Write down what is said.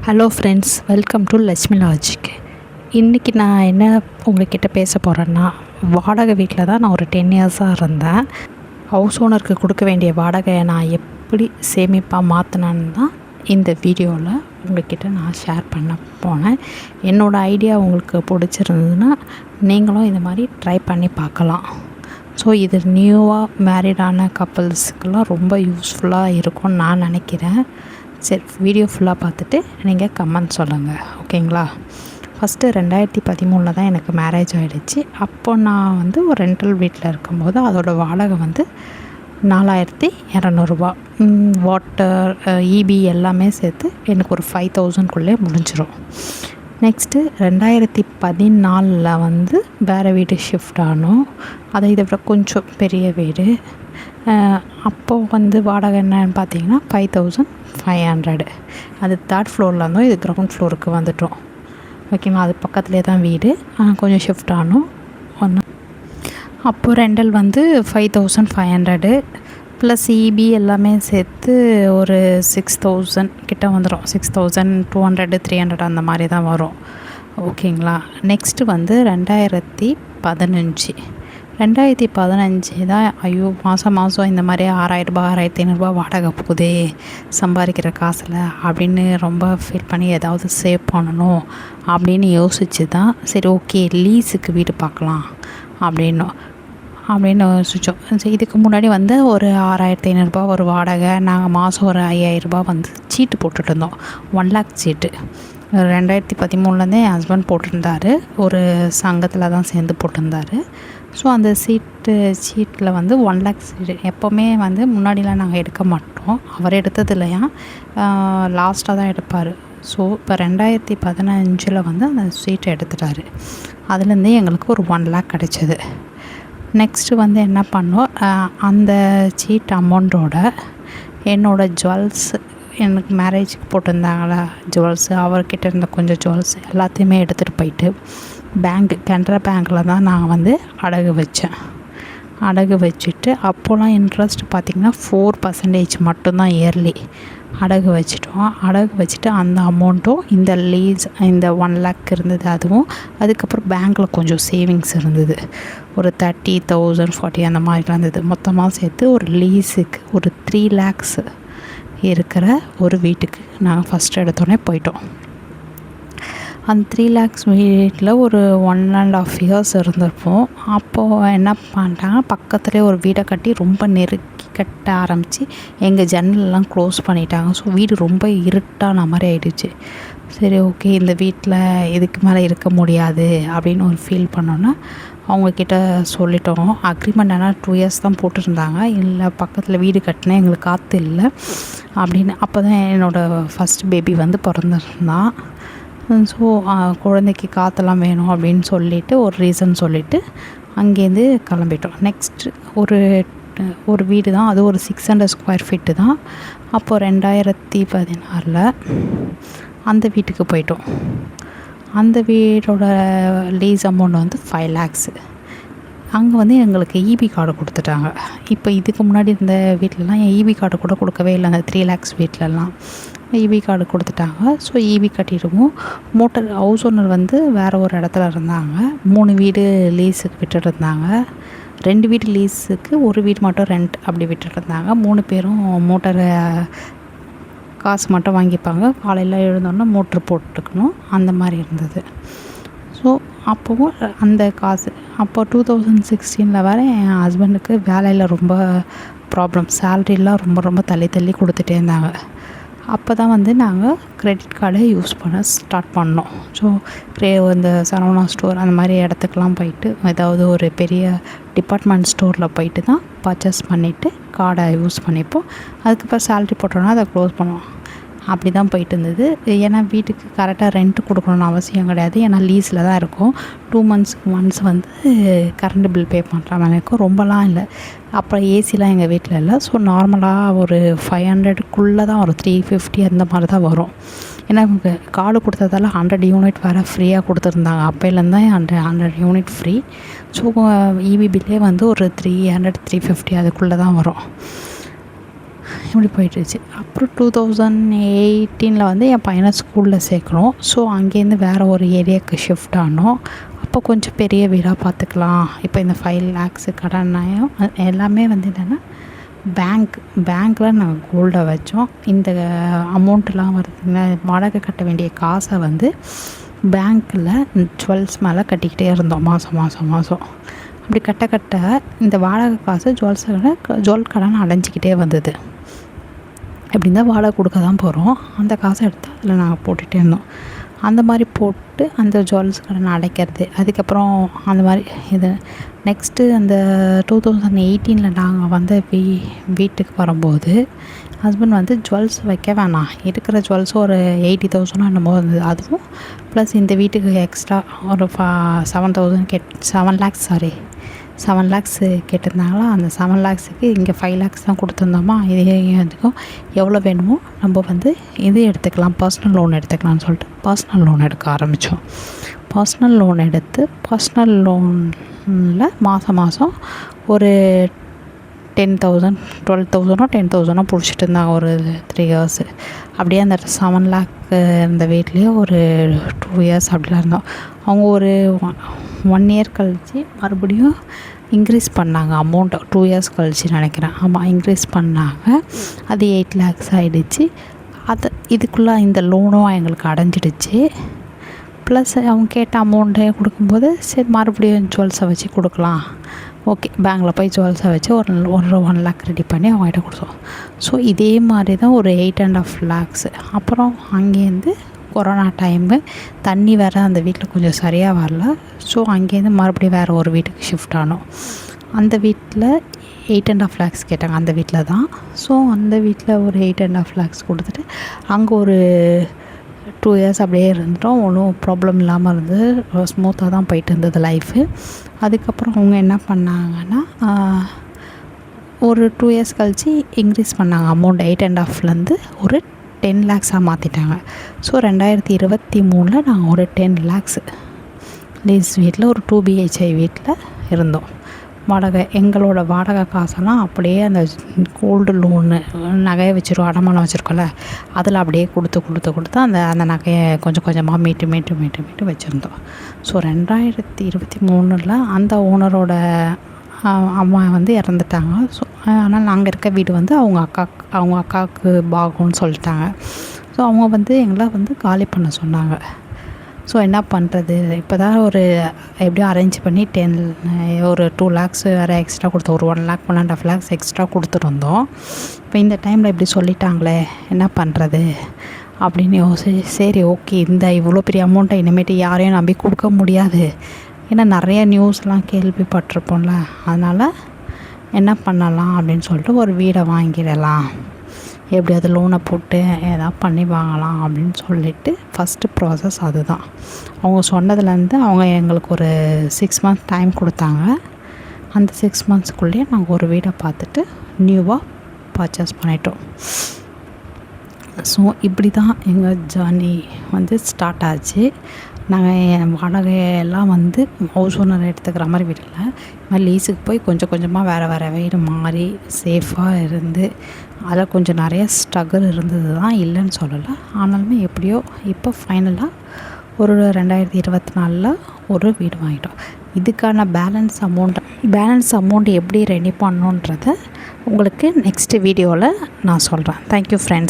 Hello friends, welcome to Lakshmi logic. இன்றைக்கி நான் என்ன உங்கள்கிட்ட பேச போகிறேன்னா, வாடகை வீட்டில் தான் நான் ஒரு 10 இயர்ஸாக இருந்தேன். ஹவுஸ் ஓனருக்கு கொடுக்க வேண்டிய வாடகையை நான் எப்படி சேமிப்பாக மாற்றினேன்னு தான் இந்த வீடியோவில் உங்கள்கிட்ட நான் ஷேர் பண்ண போனேன். என்னோடய ஐடியா உங்களுக்கு பிடிச்சிருந்ததுன்னா நீங்களும் இந்த மாதிரி ட்ரை பண்ணி பார்க்கலாம். ஸோ இது நியூவாக மேரிடான கப்புள்ஸுக்கெல்லாம் ரொம்ப யூஸ்ஃபுல்லாக இருக்கும்னு நான் நினைக்கிறேன். சரி, வீடியோ ஃபுல்லாக பார்த்துட்டு நீங்கள் கமெண்ட் சொல்லுங்கள், ஓகேங்களா? ஃபஸ்ட்டு 2013 தான் எனக்கு மேரேஜ் ஆகிடுச்சு. அப்போ நான் ஒரு ரெண்டல் வீட்டில் இருக்கும்போது அதோடய வாடகை 4200 வாட்டர், இபி எல்லாமே சேர்த்து எனக்கு ஒரு 5000 முடிஞ்சிடும். நெக்ஸ்ட்டு 2014 வேறு வீடு ஷிஃப்ட் ஆனோம். அதை இதை விட கொஞ்சம் பெரிய வீடு. அப்போது வாடகை என்னன்னு பார்த்தீங்கன்னா 5500. அது 3rd ஃப்ளோரில் இருந்தோம், இது கிரவுண்ட் ஃப்ளோருக்கு வந்துட்டோம், ஓகேங்களா? அது பக்கத்துலேயே தான் வீடு. கொஞ்சம் ஷிஃப்ட் ஆனோம். அப்போது ரெண்டல் 5500 ப்ளஸ் இபி எல்லாமே சேர்த்து ஒரு 6000 கிட்ட வந்துடும். 6200 300 அந்த மாதிரி தான் வரும், ஓகேங்களா? நெக்ஸ்ட்டு 2015 தான் ஐயோ மாதம் இந்த மாதிரி 6000 6500 வாடகை போகுதே சம்பாதிக்கிற காசில் அப்படின்னு ரொம்ப ஃபீல் பண்ணி ஏதாவது சேவ் பண்ணணும் அப்படின்னு யோசிச்சு தான் சரி ஓகே லீஸுக்கு வீடு பார்க்கலாம் அப்படின்னு யோசித்தோம். இதுக்கு முன்னாடி ஒரு 6500 ஒரு வாடகை, நாங்கள் மாதம் ஒரு 5000 சீட்டு போட்டுட்டு இருந்தோம். 1 lakh சீட்டு 2013 என் ஹஸ்பண்ட் போட்டிருந்தார். ஒரு சங்கத்தில் தான் சேர்ந்து போட்டிருந்தார். ஸோ அந்த சீட்டில் 1 lakh சீட்டு எப்போவுமே முன்னாடிலாம் நாங்கள் எடுக்க மாட்டோம். அவர் எடுத்தது இல்லையா, லாஸ்ட்டாக தான் எடுப்பார். ஸோ இப்போ 2015 அந்த சீட்டை எடுத்துட்டார். அதுலேருந்தே எங்களுக்கு ஒரு 1 lakh கிடச்சிது. நெக்ஸ்ட்டு என்ன பண்ணோம், அந்த சீட் அமௌண்ட்டோட என்னோடய ஜுவல்ஸ், எனக்கு மேரேஜுக்கு போட்டிருந்தாங்களா ஜுவல்ஸு, அவர்கிட்ட இருந்த கொஞ்சம் ஜுவல்ஸ் எல்லாத்தையுமே எடுத்துகிட்டு போயிட்டு கனரா பேங்க்கில் தான் நான் அடகு வச்சுட்டு அப்போலாம் இன்ட்ரெஸ்ட் பார்த்திங்கன்னா 4% மட்டும்தான் இயர்லி. அடகு வச்சுட்டு அந்த அமௌண்ட்டும் இந்த லீஸ் இந்த 1 lakh இருந்தது, அதுக்கப்புறம் பேங்க்கில் கொஞ்சம் சேவிங்ஸ் இருந்தது, ஒரு 30,000 40 அந்த மாதிரி இருந்தது. மொத்தமாக சேர்த்து ஒரு லீஸுக்கு ஒரு 3 lakhs இருக்கிற ஒரு வீட்டுக்கு நாங்கள் ஃபஸ்ட்டு எடுத்தோடனே போயிட்டோம். அந்த 3 lakhs வீட்டில் ஒரு 1.5 years இருந்திருப்போம். அப்போது என்ன பண்ணிட்டாங்க, பக்கத்துலேயே ஒரு வீடை கட்டி ரொம்ப நெருக்கி கட்ட ஆரம்பித்து எங்கள் ஜன்னலெல்லாம் க்ளோஸ் பண்ணிட்டாங்க. ஸோ வீடு ரொம்ப இருட்டான மாதிரி ஆகிடுச்சு. சரி ஓகே, இந்த வீட்டில் இதுக்கு மேலே இருக்க முடியாது அப்படின்னு ஒரு ஃபீல் பண்ணோன்னா அவங்கக்கிட்ட சொல்லிட்டோம். அக்ரிமெண்ட் ஆனால் 2 years தான் போட்டிருந்தாங்க. இல்லை பக்கத்தில் வீடு கட்டினா எங்களுக்கு காற்று இல்லை அப்படின்னு. அப்போ தான் என்னோடய ஃபஸ்ட் பேபி பிறந்திருந்தான். ஸோ குழந்தைக்கு காற்றெல்லாம் வேணும் அப்படின்னு சொல்லிவிட்டு ஒரு ரீசன் சொல்லிவிட்டு அங்கேருந்து கிளம்பிட்டோம். நெக்ஸ்ட்டு ஒரு வீடு தான், அது ஒரு 600 square feet தான். அப்போது 2016 அந்த வீட்டுக்கு போயிட்டோம். அந்த வீடோட லீஸ் அமௌண்ட் 5 lakhs. அங்கே எங்களுக்கு இபி கார்டு கொடுத்துட்டாங்க. இப்போ இதுக்கு முன்னாடி இருந்த வீட்டிலலாம் இபி கார்டு கூட கொடுக்கவே இல்லை. அந்த 3 lakhs வீட்டிலலாம் இபி கார்டு கொடுத்துட்டாங்க. ஸோ இபி கட்டிடுவோம். மோட்டர் ஹவுஸ் ஓனர் வேறு ஒரு இடத்துல இருந்தாங்க. 3 வீடு லீஸுக்கு விட்டுட்டு இருந்தாங்க. 2 வீடு லீஸுக்கு, ஒரு வீடு மட்டும் ரெண்ட் அப்படி விட்டுட்டு இருந்தாங்க. 3 பேரும் மோட்டரை காசு மட்டும் வாங்கிப்பாங்க. காலையில் எழுந்தோன்னா மோட்ரு போட்டுக்கணும், அந்த மாதிரி இருந்தது. ஸோ அப்போவும் அந்த காசு அப்போ 2016 வேறு என் ஹஸ்பண்டுக்கு வேலையில் ரொம்ப ப்ராப்ளம், சேலரிலாம் ரொம்ப ரொம்ப தள்ளி கொடுத்துட்டே இருந்தாங்க. அப்போ தான் நாங்கள் கிரெடிட் கார்டை யூஸ் பண்ண ஸ்டார்ட் பண்ணோம். ஸோ இந்த சரவணா ஸ்டோர் அந்த மாதிரி இடத்துக்கெலாம் போயிட்டு, ஏதாவது ஒரு பெரிய டிபார்ட்மெண்ட் ஸ்டோரில் போயிட்டு தான் பர்ச்சேஸ் பண்ணிவிட்டு கார்டை யூஸ் பண்ணிப்போம். அதுக்கப்புறம் சேலரி போட்டோன்னா அதை க்ளோஸ் பண்ணுவோம். அப்படி தான் போயிட்டு இருந்தது. ஏன்னா வீட்டுக்கு கரெக்டாக ரெண்ட்டு கொடுக்கணுன்னு அவசியம் கிடையாது. ஏன்னா லீஸில் தான் இருக்கும். 2 monthsக்கு ஒன்ஸ் கரண்ட் பில் பே பண்ணுற மாதிரி இருக்கும். ரொம்பலாம் இல்லை. அப்புறம் ஏசிலாம் எங்கள் வீட்டில் இல்லை. ஸோ நார்மலாக ஒரு 500க்குள்ளே தான் வரும், 350 அந்த மாதிரி தான் வரும். ஏன்னா நமக்கு கார்டு கொடுத்ததால 100 யூனிட் வேறு ஃப்ரீயாக கொடுத்துருந்தாங்க. அப்போலேருந்து தான் 100 யூனிட் ஃப்ரீ. ஸோ இபி பில்லே ஒரு 300 350 அதுக்குள்ளே தான் வரும். இப்படி போயிட்டுருச்சு. அப்புறம் 2018 வந்து என் பையனை ஸ்கூலில் சேர்க்கணும். ஸோ அங்கேருந்து வேறு ஒரு ஏரியாவுக்கு ஷிஃப்ட் ஆனோம். அப்போ கொஞ்சம் பெரிய வீடாக பார்த்துக்கலாம். இப்போ இந்த 5 lakhs கடனாயும் எல்லாமே வந்து என்னென்னா பேங்க்கில் நாங்கள் கோல்டை வச்சோம். இந்த அமௌண்ட்டெலாம் வருதுங்க, வாடகை கட்ட வேண்டிய காசை வந்து பேங்க்கில் ஜுவல்ஸ் மேலே கட்டிக்கிட்டே இருந்தோம் மாதம். அப்படி கட்ட இந்த வாடகை காசு ஜுவல் கடன் அடைஞ்சிக்கிட்டே வந்தது. எப்படி இருந்தால் வாடகை கொடுக்க தான் போகிறோம். அந்த காசை எடுத்து அதில் நாங்கள் போட்டுகிட்டே இருந்தோம். அந்த மாதிரி போட்டு அந்த ஜுவல்ஸ் கடன் அடைக்கிறது. அதுக்கப்புறம் அந்த மாதிரி இது நெக்ஸ்ட்டு அந்த 2018 நாங்கள் வந்து வீட்டுக்கு வரும்போது ஹஸ்பண்ட் வந்து ஜுவல்ஸ் வைக்க வேணாம், இருக்கிற ஜுவல்ஸ் ஒரு 80,000 என்னமோ இருந்தது. அதுவும் ப்ளஸ் இந்த வீட்டுக்கு எக்ஸ்ட்ரா ஒரு 7 lakhs கேட்டிருந்தாங்களா. அந்த 7 lakhsக்கு இங்கே 5 lakhs தான் கொடுத்துருந்தோமா. இதே அதுக்கும் எவ்வளோ வேணுமோ நம்ம வந்து இது எடுத்துக்கலாம், பர்சனல் லோன் எடுத்துக்கலாம்னு சொல்லிட்டு பர்சனல் லோன் எடுக்க ஆரம்பித்தோம். பர்சனல் லோன் எடுத்து பர்சனல் லோனில் மாதம் ஒரு 10,000 12,000 10,000 பிடிச்சிட்டு இருந்தாங்க ஒரு 3 years. அப்படியே அந்த 7 lakh இருந்த வீட்லேயே ஒரு 2 years அப்படிலாம் இருந்தோம். அவங்க ஒரு 1 year கழித்து மறுபடியும் இன்க்ரீஸ் பண்ணாங்க அமௌண்ட்டை. 2 years கழிச்சு நினைக்கிறேன். ஆமாம், இன்க்ரீஸ் பண்ணாங்க. அது 8 lakhs ஆகிடுச்சு. இதுக்குள்ளே இந்த லோனும் எங்களுக்கு அடைஞ்சிடுச்சு. ப்ளஸ் அவங்க கேட்ட அமௌண்ட்டை கொடுக்கும்போது சரி மறுபடியும் ஜுவல்ஸை வச்சு கொடுக்கலாம். ஓகே, பேங்க்கில் போய் ஜுவல்ஸை வச்சு ஒரு 1 lakh ரெடி பண்ணி அவங்ககிட்ட கொடுத்தோம். ஸோ இதே மாதிரி தான் ஒரு 8.5 lakhs. அப்புறம் அங்கேருந்து கொரோனா டைமு தண்ணி வேறு அந்த வீட்டில் கொஞ்சம் சரியாக வரல. ஸோ அங்கேருந்து மறுபடியும் வேறு ஒரு வீட்டுக்கு ஷிஃப்ட் ஆனோம். அந்த வீட்டில் 8.5 lakhs கேட்டாங்க, அந்த வீட்டில் தான். ஸோ அந்த வீட்டில் ஒரு 8.5 lakhs கொடுத்துட்டு அங்கே ஒரு 2 years அப்படியே இருந்துட்டோம். ஒன்றும் ப்ராப்ளம் இல்லாமல் இருந்தது, ஸ்மூத்தாக தான் போயிட்டு இருந்தது லைஃபு. அதுக்கப்புறம் அவங்க என்ன பண்ணாங்கன்னா ஒரு 2 years கழித்து இன்க்ரீஸ் பண்ணாங்க அமௌண்ட். 8.5லேருந்து ஒரு 10 lakhs மாற்றிட்டாங்க. ஸோ 2023 நாங்கள் ஒரு 10 lakhs லீஸ் வீட்டில் ஒரு 2 BHI வீட்டில் இருந்தோம். எங்களோட வாடகை காசெல்லாம் அப்படியே அந்த கோல்டு லோனு நகையை வச்சுருவோம், அடமானம் வச்சுருக்கோம்ல, அதில் அப்படியே கொடுத்து அந்த நகையை கொஞ்சம் கொஞ்சமாக மீட்டு வச்சுருந்தோம். ஸோ 2023 அந்த ஓனரோட அம்மா வந்து இறந்துட்டாங்க. ஸோ ஆனால் நாங்கள் இருக்க வீடு வந்து அவங்க அக்காவுக்கு பாகம்னு சொல்லிட்டாங்க. ஸோ அவங்க வந்து எங்களை வந்து காலி பண்ண சொன்னாங்க. ஸோ என்ன பண்ணுறது, இப்போ தான் ஒரு எப்படியோ அரேஞ்ச் பண்ணி ஒரு 2 lakhs வேறு எக்ஸ்ட்ரா கொடுத்தோம். ஒரு 1 lakh 1.5 lakhs எக்ஸ்ட்ரா கொடுத்துருந்தோம். இப்போ இந்த டைமில் இப்படி சொல்லிட்டாங்களே என்ன பண்ணுறது அப்படின்னு சரி ஓகே, இந்த இவ்வளோ பெரிய அமௌண்ட்டை இனிமேட்டு யாரையும் நம்பி கொடுக்க முடியாது. ஏன்னா நிறைய நியூஸ்லாம் கேள்விப்பட்டிருப்போம்ல, அதனால் என்ன பண்ணலாம் அப்படின்னு சொல்லிட்டு ஒரு வீடை வாங்கிடலாம், எப்படியாவது லோனை போட்டு எதாவது பண்ணி வாங்கலாம் அப்படின்னு சொல்லிட்டு ஃபஸ்ட்டு ப்ராசஸ் அதுதான். அவங்க சொன்னதுலேருந்து அவங்க எங்களுக்கு ஒரு 6 months டைம் கொடுத்தாங்க. அந்த 6 monthsக்குள்ளேயே நாங்கள் ஒரு வீடை பார்த்துட்டு நியூவாக பர்ச்சேஸ் பண்ணிட்டோம். ஸோ இப்படி தான் எங்கள் ஜர்னி வந்து ஸ்டார்ட் ஆச்சு. நாங்கள் வாடகையெல்லாம் வந்து ஹவுஸ் ஓனர் எடுத்துக்கிற மாதிரி வீடு இல்லை, மாதிரி லீஸுக்கு போய் கொஞ்சம் கொஞ்சமாக வேறு வீடு மாறி சேஃபாக இருந்து அதில் கொஞ்சம் நிறைய ஸ்ட்ரகிள் இருந்தது தான், இல்லைன்னு சொல்லலை. ஆனாலுமே எப்படியோ இப்போ ஃபைனலாக ஒரு 2024 ஒரு வீடு வாங்கிட்டோம். இதுக்கான பேலன்ஸ் அமௌண்ட் எப்படி ரெடி பண்ணணுன்றதை உங்களுக்கு நெக்ஸ்ட்டு வீடியோவில் நான் சொல்கிறேன். Thank you friends.